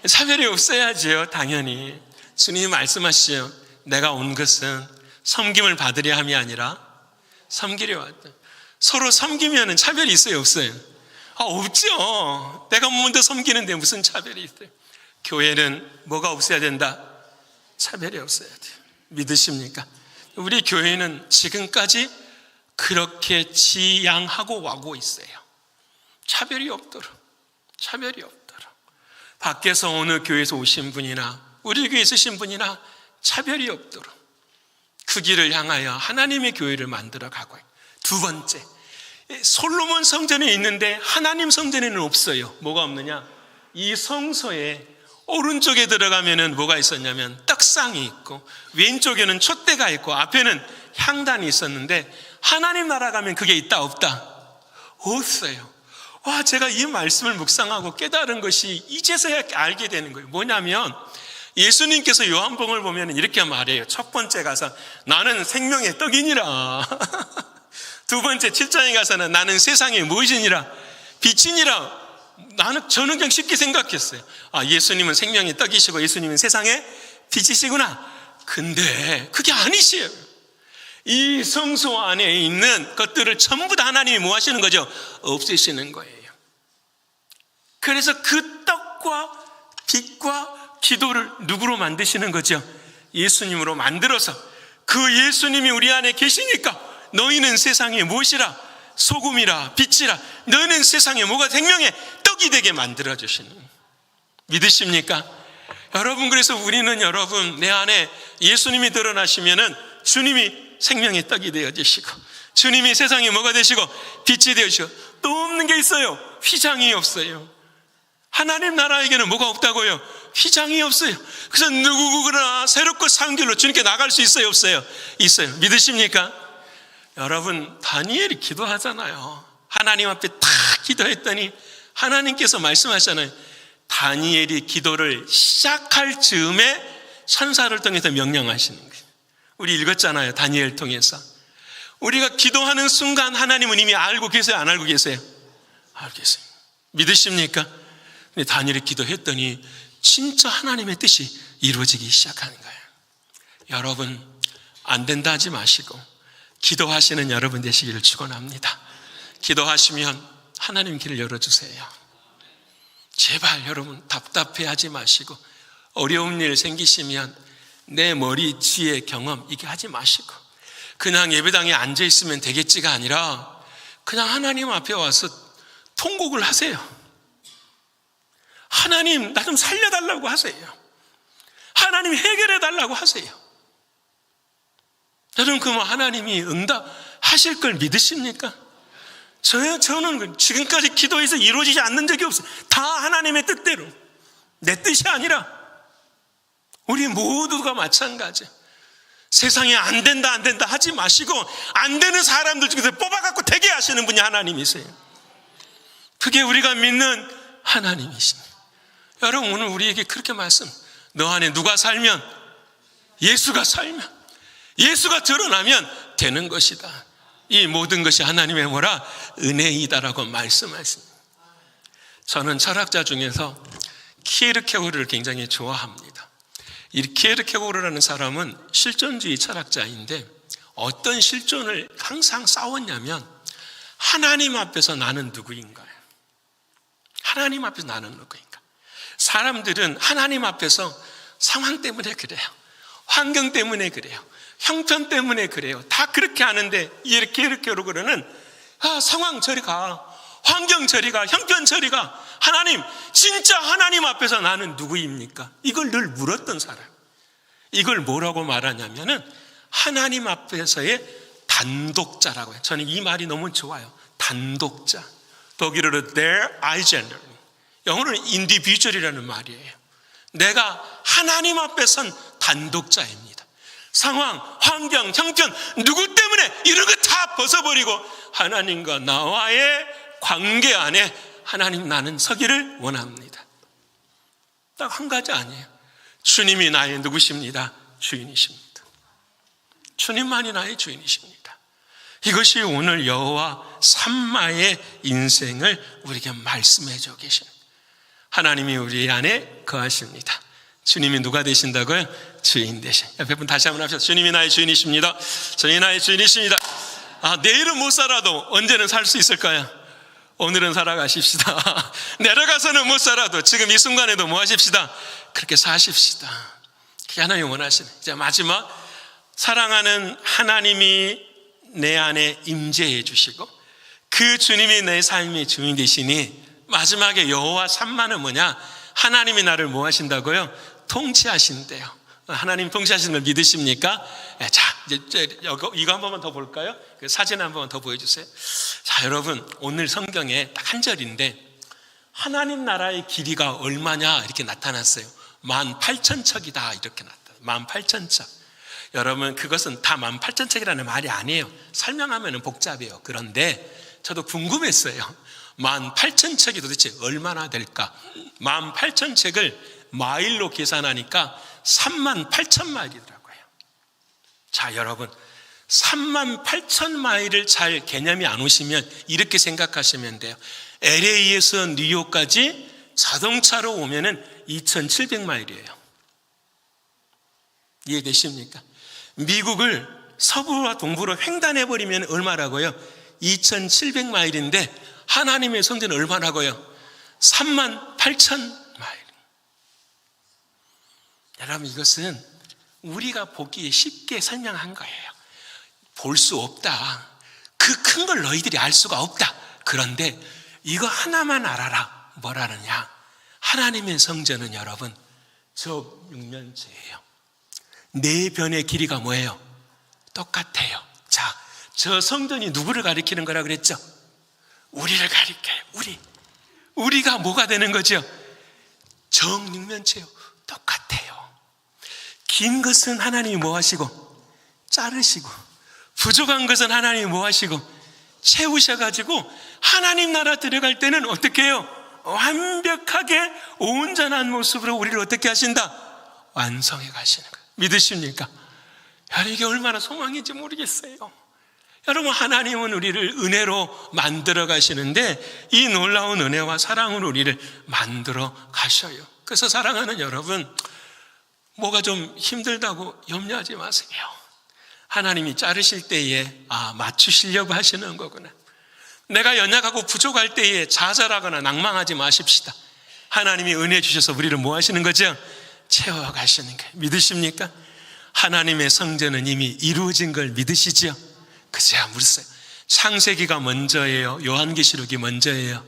차별이 없어야지요. 당연히 주님이 말씀하시죠. 내가 온 것은 섬김을 받으려 함이 아니라 섬기려 왔다. 서로 섬기면 차별이 있어요 없어요? 없죠. 내가 먼저 섬기는데 무슨 차별이 있어요? 교회는 뭐가 없어야 된다? 차별이 없어야 돼요. 믿으십니까? 우리 교회는 지금까지 그렇게 지향하고 와고 있어요. 차별이 없도록. 밖에서 어느 교회에서 오신 분이나 우리 교회에 있으신 분이나 차별이 없도록 그 길을 향하여 하나님의 교회를 만들어 가고 있어요. 두 번째, 솔로몬 성전에 있는데 하나님 성전에는 없어요. 뭐가 없느냐? 이 성소에 오른쪽에 들어가면은 뭐가 있었냐면 떡상이 있고 왼쪽에는 촛대가 있고 앞에는 향단이 있었는데 하나님 나라 가면 그게 있다 없다? 없어요. 와, 제가 이 말씀을 묵상하고 깨달은 것이 이제서야 알게 되는 거예요. 뭐냐면 예수님께서 요한복음을 보면 이렇게 말해요. 첫 번째 가서 나는 생명의 떡이니라. 두 번째 7장에 가서는 나는 세상의 무엇이니라? 빛이니라. 저는 그냥 쉽게 생각했어요. 예수님은 생명의 떡이시고 예수님은 세상의 빛이시구나. 근데 그게 아니시에요. 이 성소 안에 있는 것들을 전부 다 하나님이 뭐 하시는 거죠? 없애시는 거예요. 그래서 그 떡과 빛과 기도를 누구로 만드시는 거죠? 예수님으로 만들어서 그 예수님이 우리 안에 계시니까 너희는 세상에 무엇이라? 소금이라 빛이라. 너희는 세상에 뭐가 생명의 떡이 되게 만들어주시는. 믿으십니까? 여러분, 그래서 우리는 여러분 내 안에 예수님이 드러나시면은 주님이 생명의 떡이 되어주시고 주님이 세상에 뭐가 되시고 빛이 되어주시고 또 없는 게 있어요. 휘장이 없어요. 하나님 나라에게는 뭐가 없다고요? 휘장이 없어요. 그래서 누구나 새롭고 산 길로 주님께 나갈 수 있어요 없어요? 있어요. 믿으십니까? 여러분, 다니엘이 기도하잖아요. 하나님 앞에 다 기도했더니 하나님께서 말씀하셨잖아요. 다니엘이 기도를 시작할 즈음에 천사를 통해서 명령하시는 거예요. 우리 읽었잖아요. 다니엘 통해서. 우리가 기도하는 순간 하나님은 이미 알고 계세요? 안 알고 계세요? 알고 계세요. 믿으십니까? 근데 다니엘이 기도했더니 진짜 하나님의 뜻이 이루어지기 시작하는 거예요. 여러분, 안 된다 하지 마시고 기도하시는 여러분 되시기를 축원합니다. 기도하시면 하나님 길을 열어주세요. 제발 여러분 답답해하지 마시고 어려운 일 생기시면 내 머리, 지혜, 경험 이게 하지 마시고 그냥 예배당에 앉아있으면 되겠지가 아니라 그냥 하나님 앞에 와서 통곡을 하세요. 하나님, 나 좀 살려달라고 하세요. 하나님 해결해달라고 하세요. 여러분, 그럼 하나님이 응답하실 걸 믿으십니까? 저는 지금까지 기도해서 이루어지지 않는 적이 없어요. 다 하나님의 뜻대로. 내 뜻이 아니라 우리 모두가 마찬가지예요. 세상에 안 된다 하지 마시고 안 되는 사람들 중에서 뽑아갖고 되게 하시는 분이 하나님이세요. 그게 우리가 믿는 하나님이십니다. 여러분, 오늘 우리에게 그렇게 말씀, 너 안에 누가 살면? 예수가 살면. 예수가 드러나면 되는 것이다. 이 모든 것이 하나님의 뭐라? 은혜이다라고 말씀하십니다. 저는 철학자 중에서 키에르케고르를 굉장히 좋아합니다. 이 키에르케고르라는 사람은 실존주의 철학자인데 어떤 실존을 항상 싸웠냐면 하나님 앞에서 나는 누구인가요? 하나님 앞에서 나는 누구인가? 사람들은 하나님 앞에서 상황 때문에 그래요. 환경 때문에 그래요. 형편 때문에 그래요. 다 그렇게 하는데 키에르케고르는 상황 저리 가, 환경 저리 가, 형편 저리 가. 하나님, 진짜 하나님 앞에서 나는 누구입니까? 이걸 늘 물었던 사람. 이걸 뭐라고 말하냐면은 하나님 앞에서의 단독자라고 해요. 저는 이 말이 너무 좋아요. 단독자. 독일어로 der Eigener. 영어로는 individual이라는 말이에요. 내가 하나님 앞에선 단독자입니다. 상황, 환경, 형편, 누구 때문에 이런 거 다 벗어버리고 하나님과 나와의 관계 안에 하나님 나는 서기를 원합니다. 딱 한 가지 아니에요. 주님이 나의 누구십니다? 주인이십니다. 주님만이 나의 주인이십니다. 이것이 오늘 여호와 삼마의 인생을 우리에게 말씀해 주고 계십니다. 하나님이 우리 안에 거하십니다. 주님이 누가 되신다고요? 주인 되신. 옆에 분 다시 한번 합시다. 주님이 나의 주인이십니다. 주님이 나의 주인이십니다. 내일은 못 살아도 언제는 살 수 있을까요? 오늘은 살아가십시다. 내려가서는 못 살아도 지금 이 순간에도 뭐 하십시다? 그렇게 사십시다. 그게 하나님이 원하시는. 이제 마지막, 사랑하는 하나님이 내 안에 임재해 주시고 그 주님이 내 삶의 주인 되시니 마지막에 여호와 삼마는 뭐냐? 하나님이 나를 뭐 하신다고요? 통치하신대요. 하나님 통치하시는 걸 믿으십니까? 자, 이제 이거 한 번만 더 볼까요? 그 사진 한 번만 더 보여주세요. 자, 여러분, 오늘 성경에 딱 한 절인데 하나님 나라의 길이가 얼마냐 이렇게 나타났어요. 18,000척이다 이렇게 나타났어요. 18,000척. 여러분, 그것은 다 18,000척이라는 말이 아니에요. 설명하면 복잡해요. 그런데 저도 궁금했어요. 18,000척이 도대체 얼마나 될까? 18,000척을 마일로 계산하니까 38,000마일이더라고요. 자, 여러분, 38,000마일을 잘 개념이 안 오시면 이렇게 생각하시면 돼요. LA에서 뉴욕까지 자동차로 오면은 2,700마일이에요. 이해되십니까? 미국을 서부와 동부로 횡단해버리면 얼마라고요? 2,700마일인데 하나님의 성전은 얼마라고요? 38,000마일. 여러분, 이것은 우리가 보기에 쉽게 설명한 거예요. 볼 수 없다. 그 큰 걸 너희들이 알 수가 없다. 그런데 이거 하나만 알아라. 뭐라느냐? 하나님의 성전은 여러분 저 육면체예요. 네 변의 길이가 뭐예요? 똑같아요. 자, 저 성전이 누구를 가리키는 거라 그랬죠? 우리를 가리켜요. 우리가 뭐가 되는 거죠? 정육면체요. 똑같아요. 긴 것은 하나님이 뭐 하시고? 자르시고. 부족한 것은 하나님이 뭐 하시고? 채우셔가지고 하나님 나라 들어갈 때는 어떻게 해요? 완벽하게 온전한 모습으로 우리를 어떻게 하신다? 완성해 가시는 거예요. 믿으십니까? 여러분, 이게 얼마나 소망인지 모르겠어요. 여러분, 하나님은 우리를 은혜로 만들어 가시는데 이 놀라운 은혜와 사랑으로 우리를 만들어 가셔요. 그래서 사랑하는 여러분, 뭐가 좀 힘들다고 염려하지 마세요. 하나님이 자르실 때에 맞추시려고 하시는 거구나. 내가 연약하고 부족할 때에 좌절하거나 낭망하지 마십시다. 하나님이 은혜 주셔서 우리를 뭐 하시는 거죠? 채워가시는 거예요. 믿으십니까? 하나님의 성전은 이미 이루어진 걸 믿으시죠? 그저 물으세요. 창세기가 먼저예요? 요한계시록이 먼저예요?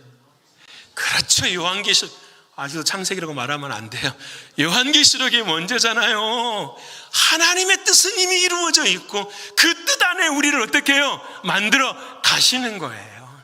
그렇죠. 요한계시록. 아직도 창세기라고 말하면 안 돼요. 요한계시록이 먼저잖아요. 하나님의 뜻은 이미 이루어져 있고 그 뜻 안에 우리를 어떻게 해요? 만들어 가시는 거예요.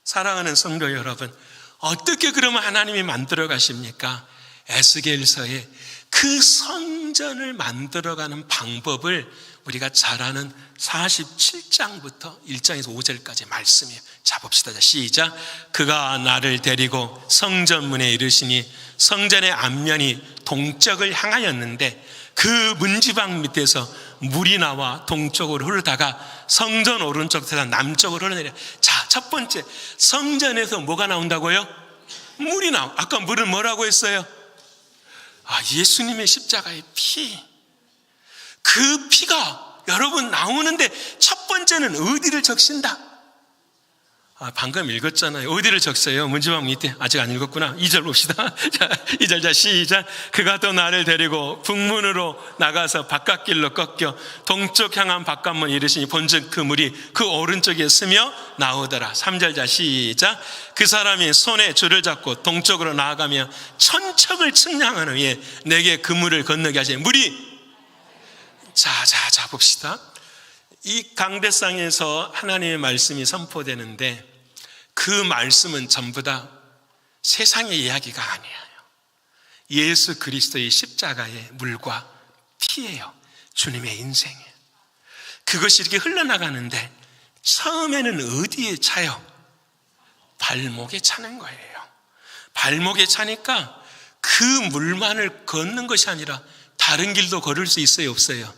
사랑하는 성도 여러분, 어떻게 그러면 하나님이 만들어 가십니까? 에스겔서에 그 성전을 만들어가는 방법을 우리가 잘 아는 47장부터 1장에서 5절까지 말씀이에요. 자, 봅시다. 시작. 그가 나를 데리고 성전문에 이르시니 성전의 앞면이 동쪽을 향하였는데 그 문지방 밑에서 물이 나와 동쪽으로 흐르다가 성전 오른쪽에서 남쪽으로 흘러내려. 자, 첫 번째, 성전에서 뭐가 나온다고요? 물이 나와. 아까 물은 뭐라고 했어요? 예수님의 십자가의 피. 그 피가 여러분 나오는데 첫 번째는 어디를 적신다? 방금 읽었잖아요. 어디를 적어요? 문지방 밑에. 아직 안 읽었구나. 2절 봅시다. 자, 2절, 자, 시작. 그가 또 나를 데리고 북문으로 나가서 바깥길로 꺾여 동쪽 향한 바깥문 이르시니 본즉 그 물이 그 오른쪽에 스며 나오더라. 3절, 자, 시작. 그 사람이 손에 줄을 잡고 동쪽으로 나아가며 천척을 측량하는 후에 내게 그 물을 건너게 하시니 물이. 자, 봅시다. 이 강대상에서 하나님의 말씀이 선포되는데 그 말씀은 전부 다 세상의 이야기가 아니에요. 예수 그리스도의 십자가의 물과 피예요. 주님의 인생이에요. 그것이 이렇게 흘러나가는데 처음에는 어디에 차요? 발목에 차는 거예요. 발목에 차니까 그 물만을 걷는 것이 아니라 다른 길도 걸을 수 있어요, 없어요?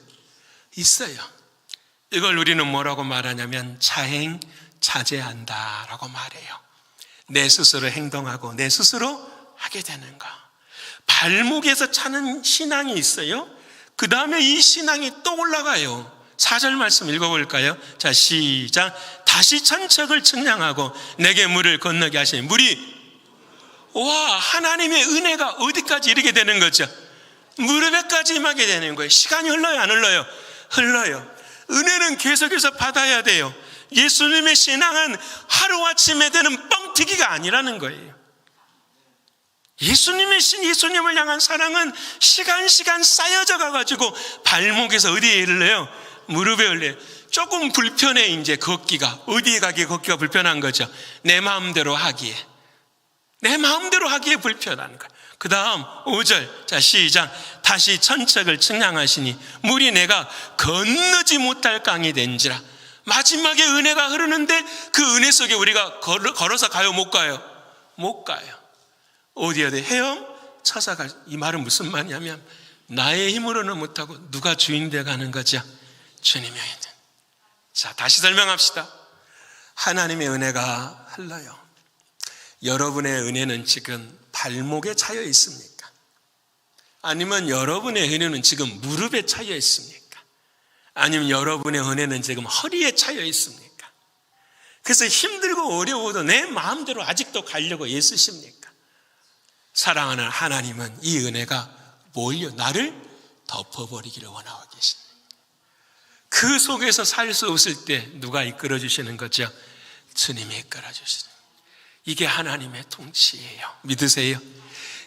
있어요. 이걸 우리는 뭐라고 말하냐면 자행자제한다라고 말해요. 내 스스로 행동하고 내 스스로 하게 되는 거. 발목에서 차는 신앙이 있어요. 그 다음에 이 신앙이 또 올라가요. 4절 말씀 읽어볼까요? 자, 시작. 다시 천척을 측량하고 내게 물을 건너게 하시니 물이. 와, 하나님의 은혜가 어디까지 이르게 되는 거죠? 무릎에까지 임하게 되는 거예요. 시간이 흘러요, 안 흘러요? 흘러요. 은혜는 계속해서 받아야 돼요. 예수님의 신앙은 하루아침에 되는 뻥튀기가 아니라는 거예요. 예수님을 향한 사랑은 시간 쌓여져 가가지고 발목에서 어디에 흘러요? 무릎에 흘러요. 조금 불편해. 이제 걷기가, 어디에 가기에 걷기가 불편한 거죠. 내 마음대로 하기에 불편한 거예요. 그 다음 5절, 자, 시작. 다시 천척을 측량하시니 물이 내가 건너지 못할 강이 된지라. 마지막에 은혜가 흐르는데 그 은혜 속에 우리가 걸어서 가요, 못 가요? 못 가요. 어디 헤엄 쳐서 갈. 이 말은 무슨 말이냐면 나의 힘으로는 못하고 누가 주인 되어 가는 거죠? 주님의 은혜. 자, 다시 설명합시다. 하나님의 은혜가 흘러요. 여러분의 은혜는 지금 발목에 차여 있습니까? 아니면 여러분의 은혜는 지금 무릎에 차여 있습니까? 아니면 여러분의 은혜는 지금 허리에 차여 있습니까? 그래서 힘들고 어려워도 내 마음대로 아직도 가려고 애쓰십니까? 사랑하는 하나님은 이 은혜가 몰려 나를 덮어버리기를 원하고 계십니다. 그 속에서 살 수 없을 때 누가 이끌어 주시는 거죠? 주님이 이끌어 주시는. 이게 하나님의 통치예요. 믿으세요?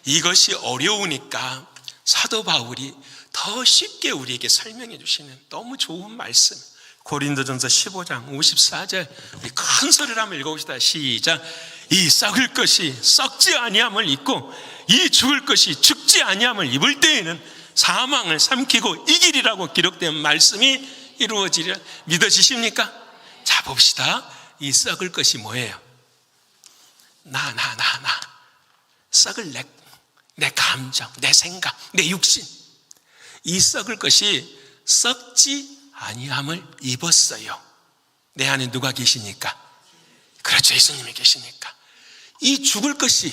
이것이 어려우니까 사도 바울이 더 쉽게 우리에게 설명해 주시는 너무 좋은 말씀. 고린도전서 15장 54절 우리 큰 소리로 한번 읽어봅시다. 시작. 이 썩을 것이 썩지 아니함을 입고 이 죽을 것이 죽지 아니함을 입을 때에는 사망을 삼키고 이기리라고 기록된 말씀이 이루어지리라. 믿어지십니까? 자, 봅시다. 이 썩을 것이 뭐예요? 나 썩을 내 감정, 내 생각, 내 육신. 이 썩을 것이 썩지 아니함을 입었어요. 내 안에 누가 계시니까? 그렇죠, 예수님이 계시니까. 이 죽을 것이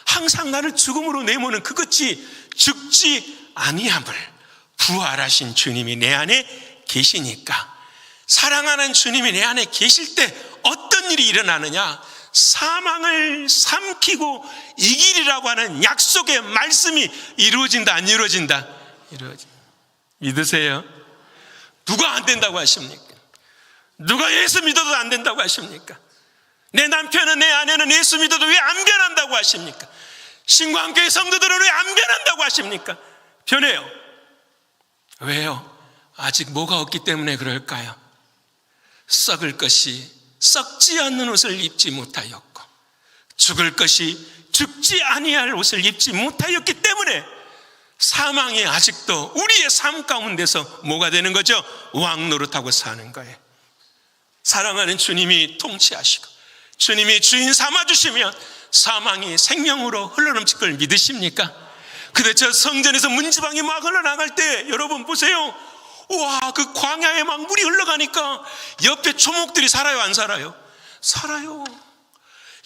항상 나를 죽음으로 내모는 그것이 죽지 아니함을 부활하신 주님이 내 안에 계시니까, 사랑하는 주님이 내 안에 계실 때 어떤 일이 일어나느냐? 사망을 삼키고 이기리라고 하는 약속의 말씀이 이루어진다, 안 이루어진다? 이루어진다. 믿으세요? 누가 안 된다고 하십니까? 누가 예수 믿어도 안 된다고 하십니까? 내 남편은, 내 아내는 예수 믿어도 왜 안 변한다고 하십니까? 신광교회 성도들은 왜 안 변한다고 하십니까? 변해요. 왜요? 아직 뭐가 없기 때문에 그럴까요? 썩을 것이 썩지 않는 옷을 입지 못하였고 죽을 것이 죽지 아니할 옷을 입지 못하였기 때문에 사망이 아직도 우리의 삶 가운데서 뭐가 되는 거죠? 왕 노릇하고 사는 거예요. 사랑하는 주님이 통치하시고 주님이 주인 삼아주시면 사망이 생명으로 흘러넘칠 걸 믿으십니까? 근데 저 성전에서 문지방이 막 흘러나갈 때 여러분 보세요. 우와, 그 광야에 막 물이 흘러가니까 옆에 초목들이 살아요, 안 살아요? 살아요.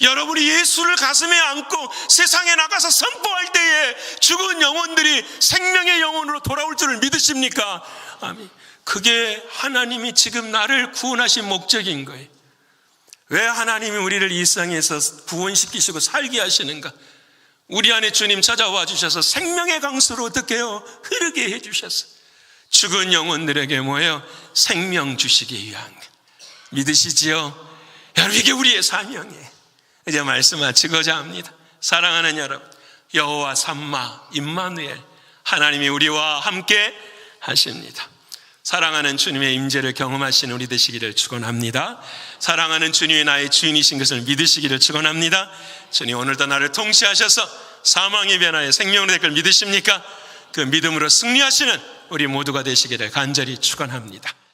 여러분이 예수를 가슴에 안고 세상에 나가서 선포할 때에 죽은 영혼들이 생명의 영혼으로 돌아올 줄을 믿으십니까? 아멘. 그게 하나님이 지금 나를 구원하신 목적인 거예요. 왜 하나님이 우리를 이 세상에서 구원시키시고 살게 하시는가? 우리 안에 주님 찾아와 주셔서 생명의 강수로 어떻게 해요? 흐르게 해주셨어. 죽은 영혼들에게 뭐예요? 생명 주시기 위한 거. 믿으시지요? 여러분, 이게 우리의 사명이에요. 이제 말씀 마치고자 합니다. 사랑하는 여러분, 여호와 삼마 임마누엘, 하나님이 우리와 함께 하십니다. 사랑하는 주님의 임재를 경험하시는 우리 되시기를 축원합니다. 사랑하는 주님이 나의 주인이신 것을 믿으시기를 축원합니다. 주님, 오늘도 나를 통치하셔서 사망의 변화에 생명으로 될 걸 믿으십니까? 그 믿음으로 승리하시는 우리 모두가 되시기를 간절히 축원합니다.